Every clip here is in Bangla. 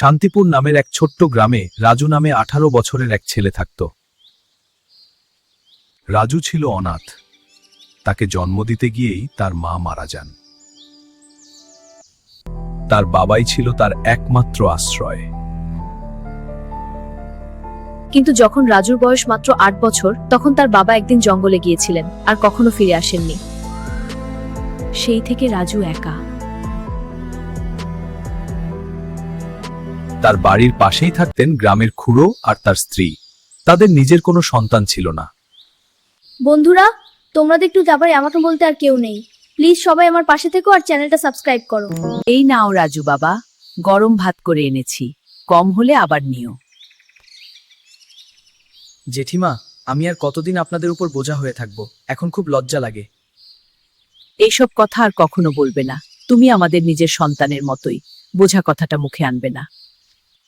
শান্তিপুর নামের এক ছোট্ট গ্রামে রাজু নামে 18 বছরের এক ছেলে থাকত। রাজু ছিল অনাথ। তাকে জন্ম দিতে গিয়েই তার মা মারা যান। তার বাবাই ছিল তার একমাত্র আশ্রয়। কিন্তু যখন রাজুর বয়স মাত্র 8 বছর, তখন তার বাবা একদিন জঙ্গলে গিয়েছিলেন আর কখনো ফিরে আসেননি। সেই থেকে রাজু একা। তার বাড়ির পাশেই থাকতেন গ্রামের খুড়ো আর তার স্ত্রী। তাদের নিজের কোনো সন্তান ছিল না। বন্ধুরা, তোমরা তো একটু যাবারে, আমাকে বলতে আর কেউ নেই। প্লিজ সবাই আমার পাশে থেকো আর চ্যানেলটা সাবস্ক্রাইব করো। এই নাও রাজু বাবা, গরম ভাত করে এনেছি, কম হলে আবার নিও। জেঠিমা, আমি আর কতদিন আপনাদের উপর বোঝা হয়ে থাকবো? এখন খুব লজ্জা লাগে। এইসব কথা আর কখনো বলবে না। তুমি আমাদের নিজের সন্তানের মতোই, বোঝা কথাটা মুখে আনবে না।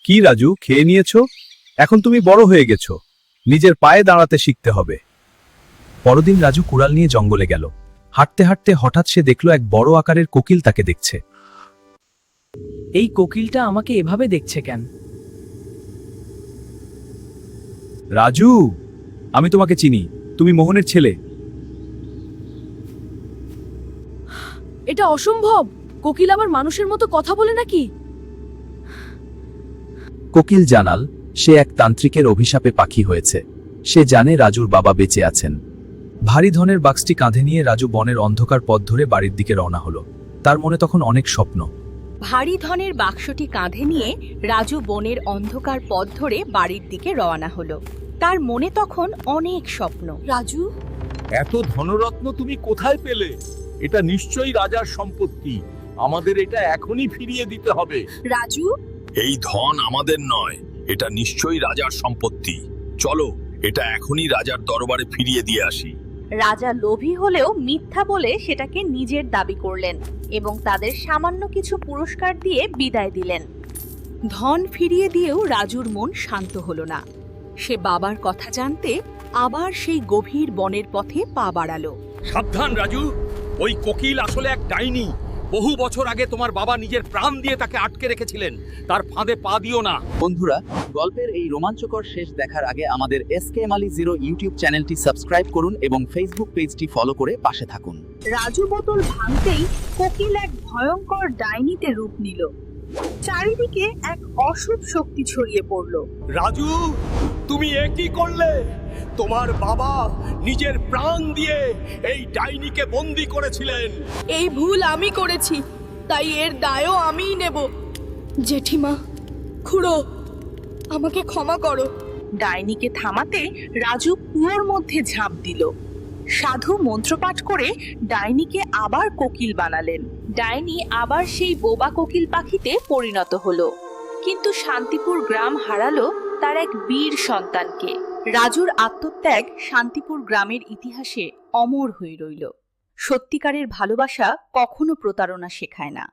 কি রাজু, খেয়ে নিয়েছো? এখন তুমি বড় হয়ে গেছো, নিজের পায়ে দাঁড়াতে শিখতে হবে। পরদিন রাজু কুড়াল নিয়ে জঙ্গলে গেল। হাঁটতে হাঁটতে হঠাৎ সে দেখল এক বড় আকারের কোকিল তাকে দেখছে। এই কোকিলটা আমাকে এভাবে দেখছে কেন? রাজু, আমি তোমাকে চিনি, তুমি মোহনের ছেলে। এটা অসম্ভব। কোকিল আবার মানুষের মতো কথা বলে নাকি? কোকিল জানাল সে এক তান্ত্রিকের অভিশাপে পাখি হয়েছে। সে জানে রাজুর বাবা বেঁচে আছেন। ভারী ধনের বাক্সটি কাঁধে নিয়ে রাজু বনের অন্ধকার পথ ধরে বাড়ির দিকে রওনা হলো। তার মনে তখন অনেক স্বপ্ন। ভারী ধনের বাক্সটি কাঁধে নিয়ে রাজু বনের অন্ধকার পথ ধরে বাড়ির দিকে রওনা হলো। তার মনে তখন অনেক স্বপ্ন। রাজু, এত ধনরত্ন তুমি কোথায় পেলে? এটা নিশ্চয়ই রাজার সম্পত্তি। আমাদের এটা এখনই ফিরিয়ে দিতে হবে। রাজু, এই ধন আমাদের নয়, এটা নিশ্চয়ই রাজার সম্পত্তি। চলো, এটা এখনই রাজার দরবারে ফিরিয়ে দিয়ে আসি। রাজা লোভী হলেও মিথ্যা বলে সেটাকে নিজের দাবি করলেন এবং তাদের সামান্য কিছু পুরস্কার দিয়ে বিদায় দিলেন। ধন ফিরিয়ে দিয়েও রাজুর মন শান্ত হলো না। সে বাবার কথা জানতে আবার সেই গভীর বনের পথে পা বাড়ালো। সাবধান রাজু, ওই কোকিল আসলে এক ডাইনি। বহু বছর আগে তোমার বাবা নিজের প্রাণ দিয়ে তাকে আটকে রেখেছিলেন। তার ফাঁদে পা দিও না। বন্ধুরা, গল্পের এই রোমাঞ্চকর শেষ দেখার আগে আমাদের এসকে মালি 0 ইউটিউব চ্যানেলটি সাবস্ক্রাইব করুন এবং ফেসবুক পেজটি ফলো করে পাশে থাকুন। রাজু বোতল ভাঙতেই কোকিল এক ভয়ঙ্কর ডাইনিতে রূপ নিল। চারিদিকে এক অশুভ শক্তি ছড়িয়ে পড়ল। রাজু, তুমি এ কি করলে? তোমার বাবা নিজের প্রাণ দিয়ে এই ডাইনিকে বন্দী করেছিলেন। এই ভুল আমি করেছি, তাই এর দায়ও আমিই নেব। জেঠিমা, খুড়ো, আমাকে ক্ষমা করো। ডাইনিকে থামাতে রাজু কুয়োর মধ্যে ঝাঁপ দিল। সাধু মন্ত্রপাঠ করে ডাইনিকে আবার কোকিল বানালেন। ডাইনি আবার সেই বোবা কোকিল পাখিতে পরিণত হলো। কিন্তু শান্তিপুর গ্রাম হারালো তার এক বীর সন্তানকে। রাজুর আত্মত্যাগ শান্তিপুর গ্রামের ইতিহাসে অমর হয়ে রইল। সত্যিকারের ভালোবাসা কখনো প্রতারণা শেখায় না।